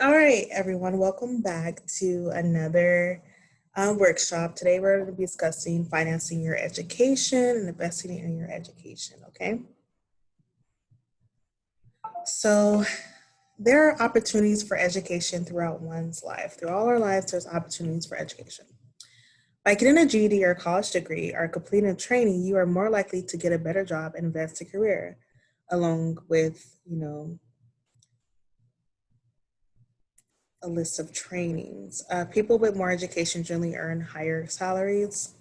All right, everyone, welcome back to another workshop. Today, we're going to be discussing financing your education and investing in your education. Okay, so there are opportunities for education throughout one's life. Through all our lives, there's opportunities for education. By getting a GED or college degree or completing training, you are more likely to get a better job and advance a career, along with, a list of trainings. People with more education generally earn higher salaries.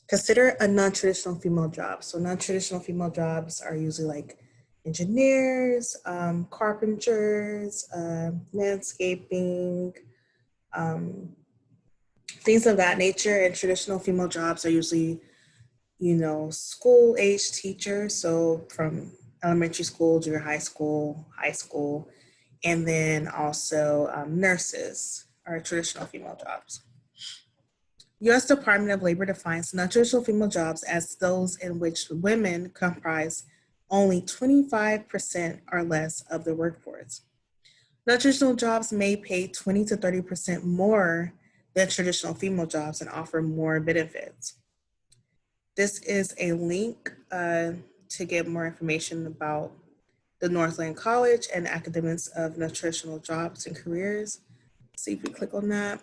Consider a non-traditional female job. So non-traditional female jobs are usually like engineers, carpenters, landscaping, um, things of that nature. And traditional female jobs are usually, school-age teachers. So from elementary school, junior high school, and then also nurses are traditional female jobs. U.S. Department of Labor defines non-traditional female jobs as those in which women comprise only 25% or less of the workforce. Non-traditional jobs may pay 20 to 30% more than traditional female jobs and offer more benefits. This is a link to get more information about the Northland College and academics of non-traditional jobs and careers. See if we click on that.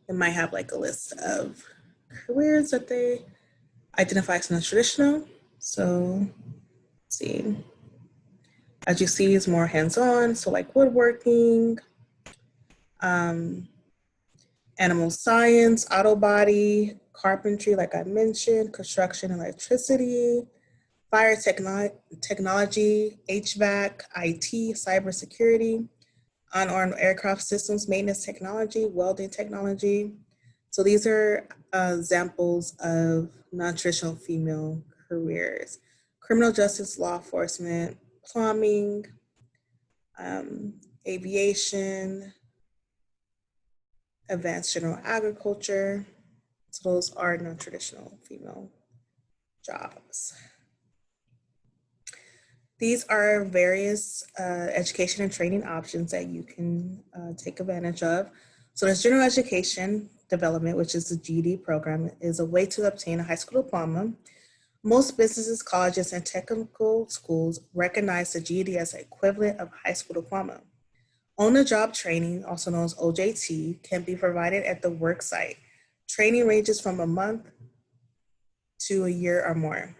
It might have like a list of careers that they identify as non-traditional. So let's see. As you see, is more hands-on. So like woodworking, um, animal science, auto body, carpentry, like I mentioned, construction, electricity, fire technology, HVAC, IT, cybersecurity, unarmed aircraft systems, maintenance technology, welding technology. So these are examples of non-traditional female careers. Criminal justice, law enforcement, plumbing, aviation, advanced general agriculture. So those are non-traditional female jobs. These are various education and training options that you can take advantage of. So there's general education development, which is the GED program, is a way to obtain a high school diploma. Most businesses, colleges, and technical schools recognize the GED as the equivalent of high school diploma. On-the-job training, also known as OJT, can be provided at the work site. Training ranges from a month to a year or more.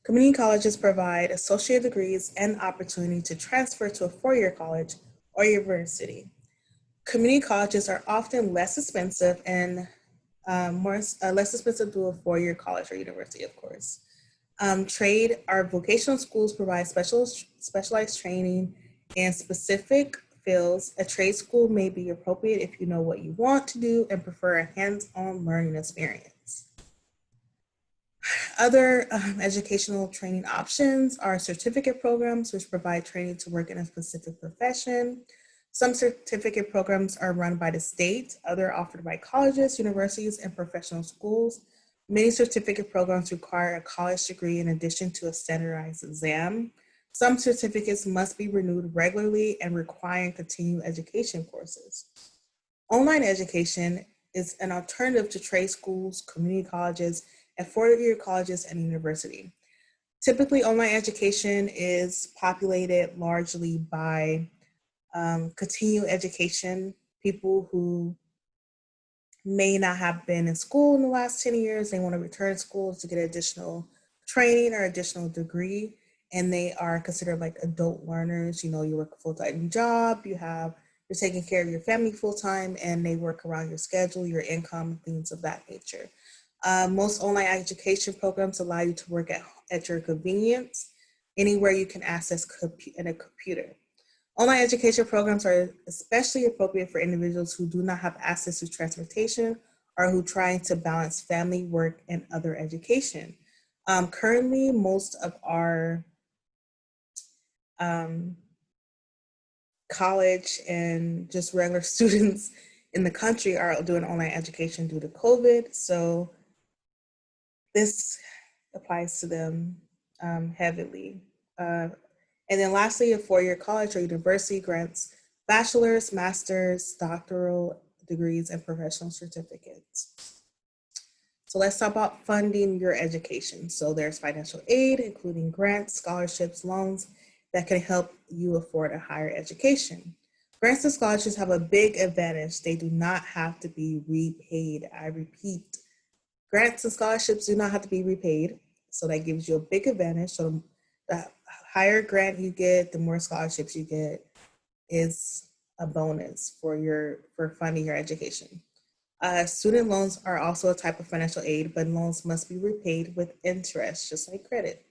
Community colleges provide associate degrees and opportunity to transfer to a four-year college or university. Community colleges are often less expensive and less expensive to a four-year college or university, of course. Trade or vocational schools provide specialized training in specific fields. A trade school may be appropriate if you know what you want to do and prefer a hands-on learning experience. Other educational training options are certificate programs, which provide training to work in a specific profession. Some certificate programs are run by the state, other offered by colleges, universities, and professional schools. Many certificate programs require a college degree in addition to a standardized exam. Some certificates must be renewed regularly and require continuing education courses. Online education is an alternative to trade schools, community colleges, and four-year colleges and university. Typically, online education is populated largely by continuing education, people who may not have been in school in the last 10 years. They want to return to school to get additional training or additional degree, and they are considered like adult learners. You know, you work a full-time job, you're taking care of your family full-time, and they work around your schedule, your income, things of that nature. Most online education programs allow you to work at your convenience, anywhere you can access a computer. Online education programs are especially appropriate for individuals who do not have access to transportation or who trying to balance family, work, and other education. Currently, most of our college and just regular students in the country are doing online education due to COVID. So this applies to them heavily. And then lastly, a four-year college or university grants bachelor's, master's, doctoral degrees, and professional certificates. So let's talk about funding your education. So there's financial aid, including grants, scholarships, loans that can help you afford a higher education. Grants and scholarships have a big advantage. They do not have to be repaid. I repeat, grants and scholarships do not have to be repaid. So that gives you a big advantage. So the higher grant you get, the more scholarships you get is a bonus for funding your education. Student loans are also a type of financial aid, but loans must be repaid with interest, just like credit.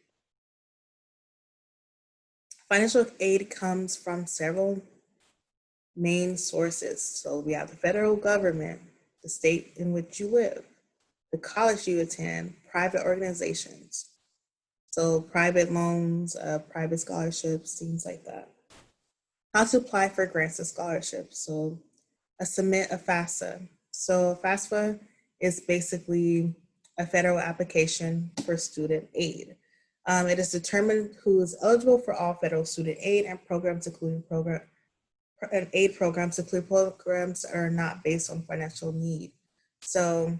Financial aid comes from several main sources. So we have the federal government, the state in which you live, the college you attend, private organizations. So private loans, private scholarships, things like that. How to apply for grants and scholarships. So submit a FAFSA. So a FAFSA is basically a federal application for student aid. It is determined who is eligible for all federal student aid and programs, including aid programs, include programs that are not based on financial need. So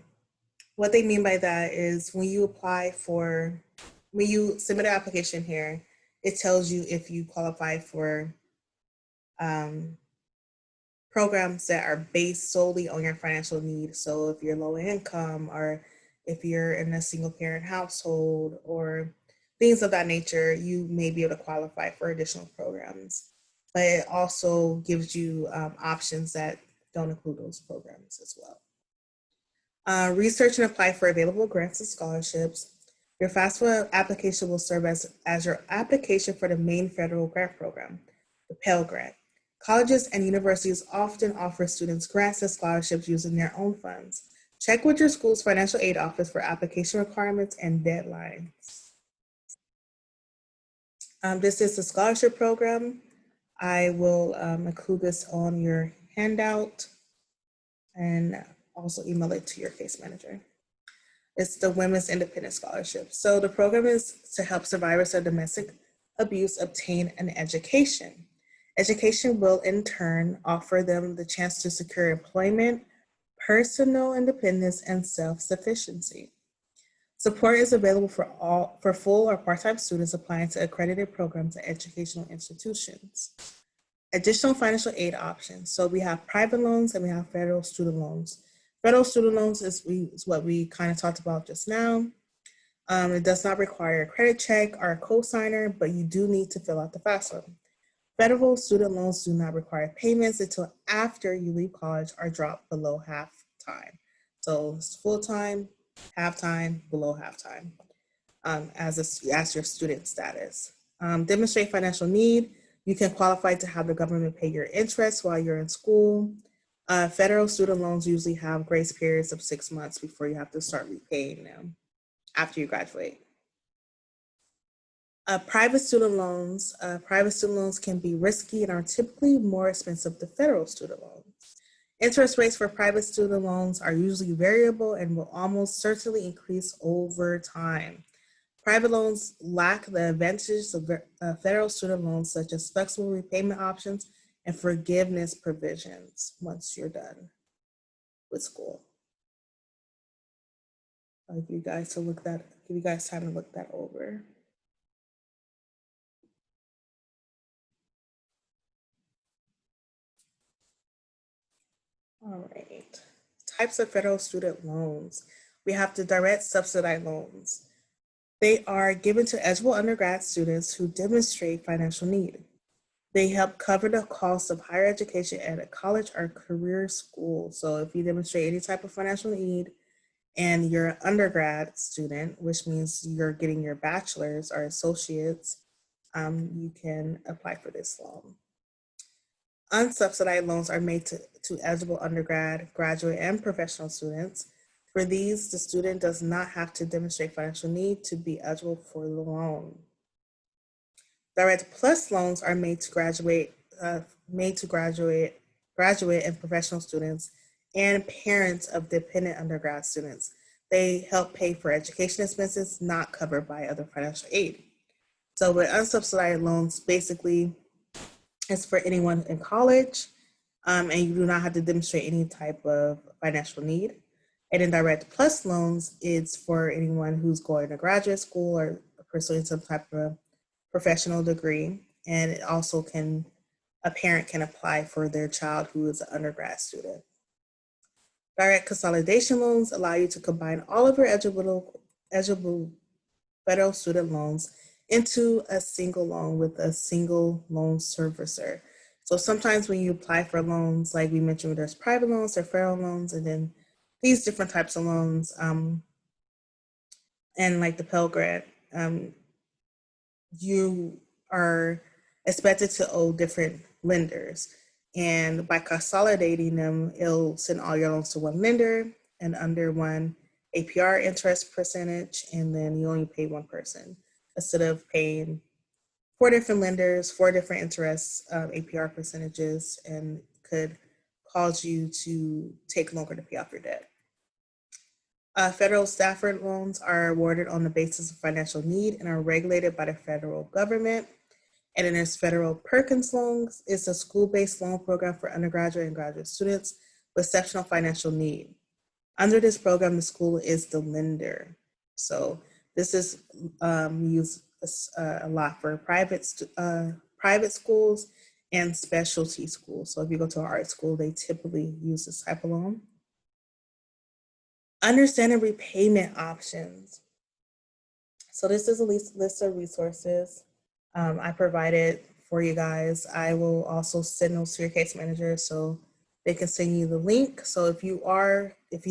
what they mean by that is when you submit an application here, it tells you if you qualify for programs that are based solely on your financial needs. So if you're low income or if you're in a single parent household or things of that nature, you may be able to qualify for additional programs. But it also gives you options that don't include those programs as well. Research and apply for available grants and scholarships. Your FAFSA application will serve as your application for the main federal grant program, the Pell Grant. Colleges and universities often offer students grants and scholarships using their own funds. Check with your school's financial aid office for application requirements and deadlines. This is the scholarship program. I will include this on your handout and also email it to your case manager. It's the Women's Independent Scholarship. So the program is to help survivors of domestic abuse obtain an education. Education will in turn offer them the chance to secure employment, personal independence, and self-sufficiency. Support is available for full or part-time students applying to accredited programs at educational institutions. Additional financial aid options. So we have private loans and we have federal student loans. Federal student loans is what we kind of talked about just now. It does not require a credit check or a co-signer, but you do need to fill out the FAFSA. Federal student loans do not require payments until after you leave college or drop below half time. So it's full-time, half-time, below half-time as your student status. Demonstrate financial need. You can qualify to have the government pay your interest while you're in school. Federal student loans usually have grace periods of 6 months before you have to start repaying them after you graduate. Private student loans can be risky and are typically more expensive than federal student loans. Interest rates for private student loans are usually variable and will almost certainly increase over time. Private loans lack the advantages of federal student loans, such as flexible repayment options and forgiveness provisions once you're done with school. I'll give you guys time to look that over. All right. Types of federal student loans. We have the direct subsidized loans. They are given to eligible undergrad students who demonstrate financial need. They help cover the cost of higher education at a college or career school. So if you demonstrate any type of financial need and you're an undergrad student, which means you're getting your bachelor's or associates, you can apply for this loan. Unsubsidized loans are made to eligible undergrad, graduate, and professional students. For these, the student does not have to demonstrate financial need to be eligible for the loan. Direct Plus loans are made to graduate and professional students and parents of dependent undergrad students. They help pay for education expenses not covered by other financial aid. So with unsubsidized loans, basically it's for anyone in college, and you do not have to demonstrate any type of financial need. And then direct plus loans, it's for anyone who's going to graduate school or pursuing some type of professional degree. And it also can, a parent can apply for their child who is an undergrad student. Direct consolidation loans allow you to combine all of your eligible federal student loans into a single loan with a single loan servicer. So sometimes when you apply for loans, like we mentioned, there's private loans, there's federal loans, and then these different types of loans, and like the Pell Grant, you are expected to owe different lenders. And by consolidating them, it'll send all your loans to one lender and under one APR interest percentage, and then you only pay one person instead of paying four different lenders, four different interest APR percentages, and could cause you to take longer to pay off your debt. Federal Stafford loans are awarded on the basis of financial need and are regulated by the federal government. And then there's Federal Perkins Loans. It's a school-based loan program for undergraduate and graduate students with exceptional financial need. Under this program, the school is the lender. So this is used a lot for private schools and specialty schools. So if you go to an art school, they typically use this type of loan. Understanding repayment options. So this is a list of resources I provided for you guys. I will also send those to your case manager so they can send you the link. So if you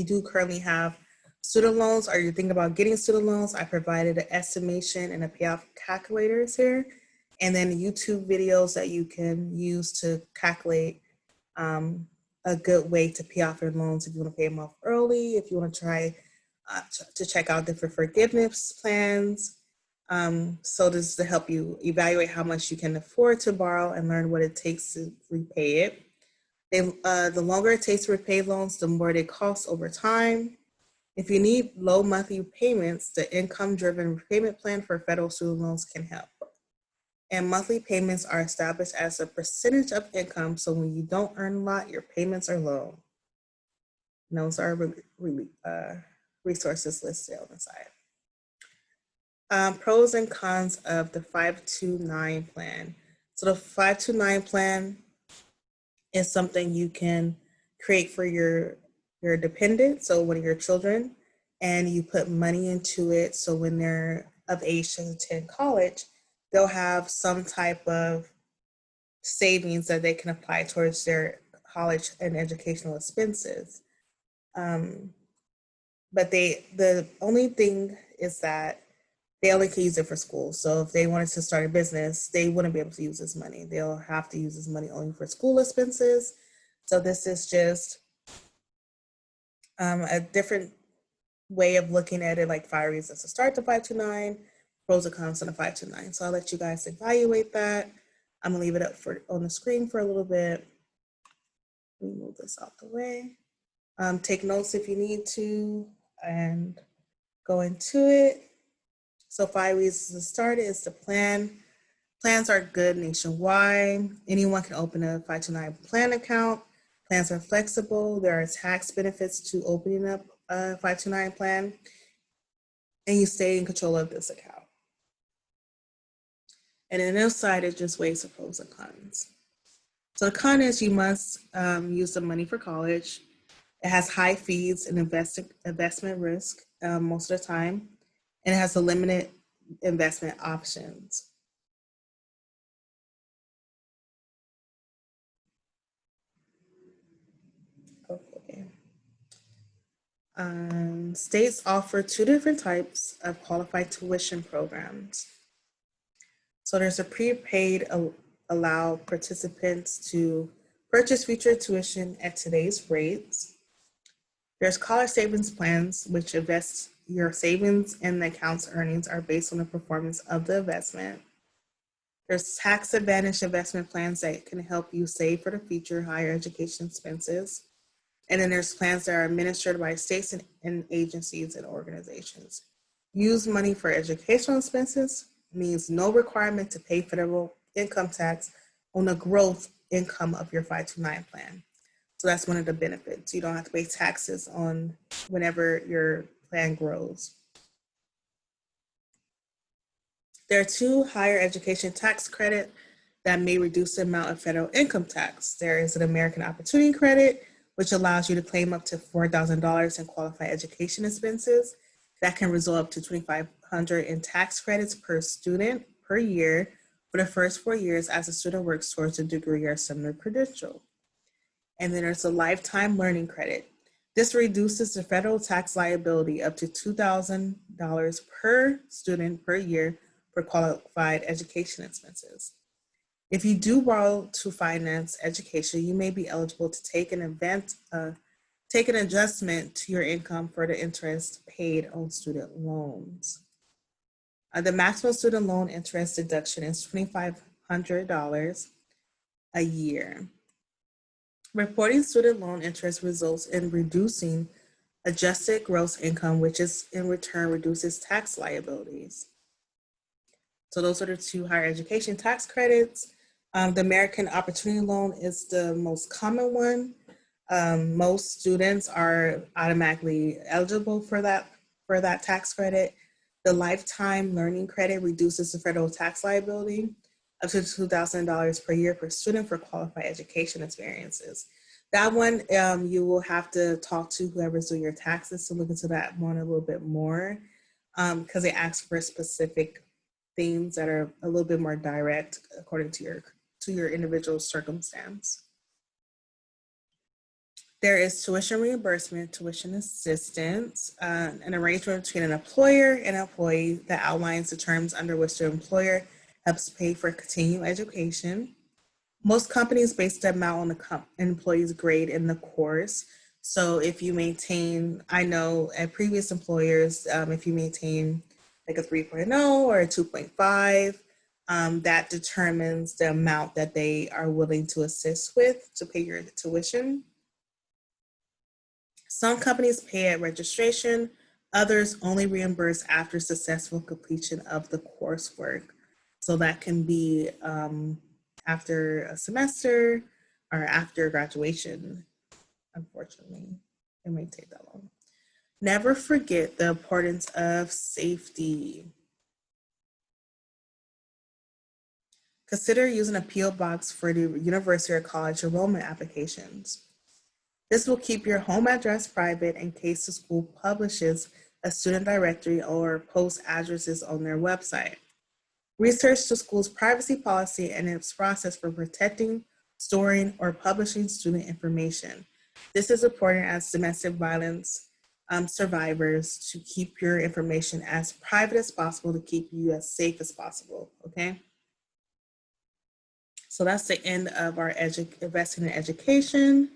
do currently have student loans or you're thinking about getting student loans, I provided an estimation and a payoff calculators here, and then YouTube videos that you can use to calculate a good way to pay off your loans if you want to pay them off early, if you want to try to check out different forgiveness plans. So this is to help you evaluate how much you can afford to borrow and learn what it takes to repay it. The longer it takes to repay loans, the more they cost over time. If you need low monthly payments, the income-driven repayment plan for federal student loans can help. And monthly payments are established as a percentage of income, so when you don't earn a lot, your payments are low. And those are resources listed on the side. Pros and cons of the 529 plan. So the 529 plan is something you can create for your dependent, so one of your children, and you put money into it. So when they're of age to attend college, they'll have some type of savings that they can apply towards their college and educational expenses. But the only thing is that they only can use it for school. So if they wanted to start a business, they wouldn't be able to use this money. They'll have to use this money only for school expenses. So this is just a different way of looking at it, like 5 reasons to start the 529, pros and cons on the 529. So I'll let you guys evaluate that. I'm gonna leave it up on the screen for a little bit. Let me move this out the way. Take notes if you need to and go into it. So 5 reasons to start is the plan. Plans are good nationwide. Anyone can open a 529 plan account. Plans are flexible. There are tax benefits to opening up a 529 plan, and you stay in control of this account. And then this side is just ways of pros and cons. So the con is you must use the money for college. It has high fees and investment risk most of the time, and it has a limited investment options. Okay. States offer 2 different types of qualified tuition programs. So there's a prepaid allow participants to purchase future tuition at today's rates. There's college savings plans, which invest your savings and the account's earnings are based on the performance of the investment. There's tax advantage investment plans that can help you save for the future higher education expenses. And then there's plans that are administered by states and agencies and organizations. Use money for educational expenses means no requirement to pay federal income tax on the growth income of your 529 plan. So that's one of the benefits. You don't have to pay taxes on whenever your plan grows. There are two higher education tax credit that may reduce the amount of federal income tax. There is an American Opportunity Credit, which allows you to claim up to $4,000 in qualified education expenses. That can result up to $2,500 in tax credits per student per year for the first 4 years as a student works towards a degree or similar credential. And then there's a lifetime learning credit. This reduces the federal tax liability up to $2,000 per student per year for qualified education expenses. If you do borrow to finance education, you may be eligible to take an adjustment to your income for the interest paid on student loans. The maximum student loan interest deduction is $2,500 a year. Reporting student loan interest results in reducing adjusted gross income, which is in return reduces tax liabilities. So those are the two higher education tax credits. The American Opportunity Loan is the most common one. Most students are automatically eligible for that tax credit. The Lifetime Learning Credit reduces the federal tax liability up to $2,000 per year per student for qualified education experiences. That one, you will have to talk to whoever's doing your taxes to look into that one a little bit more, because they ask for specific things that are a little bit more direct according to your individual circumstance. There is tuition reimbursement, tuition assistance, an arrangement between an employer and employee that outlines the terms under which the employer helps pay for continuing education. Most companies base the amount on the employee's grade in the course. So if you maintain, I know at previous employers, if you maintain like a 3.0 or a 2.5, that determines the amount that they are willing to assist with to pay your tuition. Some companies pay at registration, others only reimburse after successful completion of the coursework. So that can be after a semester or after graduation. Unfortunately, it may take that long. Never forget the importance of safety. Consider using a PO box for the university or college enrollment applications. This will keep your home address private in case the school publishes a student directory or posts addresses on their website. Research the school's privacy policy and its process for protecting, storing, or publishing student information. This is important as domestic violence survivors to keep your information as private as possible to keep you as safe as possible, okay? So that's the end of our investing in education.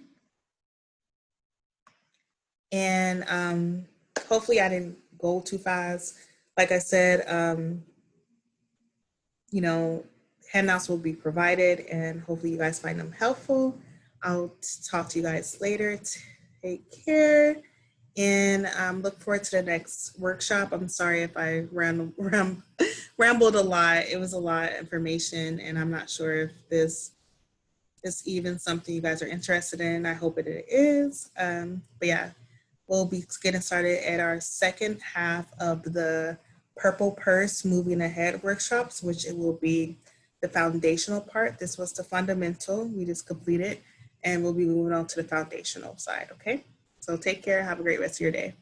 And hopefully I didn't go too fast. Like I said, handouts will be provided and hopefully you guys find them helpful. I'll talk to you guys later. Take care and look forward to the next workshop. I'm sorry if I rambled a lot. It was a lot of information and I'm not sure if this is even something you guys are interested in. I hope it is. But yeah, we'll be getting started at our second half of the Purple Purse Moving Ahead workshops, which it will be the foundational part. This was the fundamental, we just completed, and we'll be moving on to the foundational side, okay? So take care, have a great rest of your day.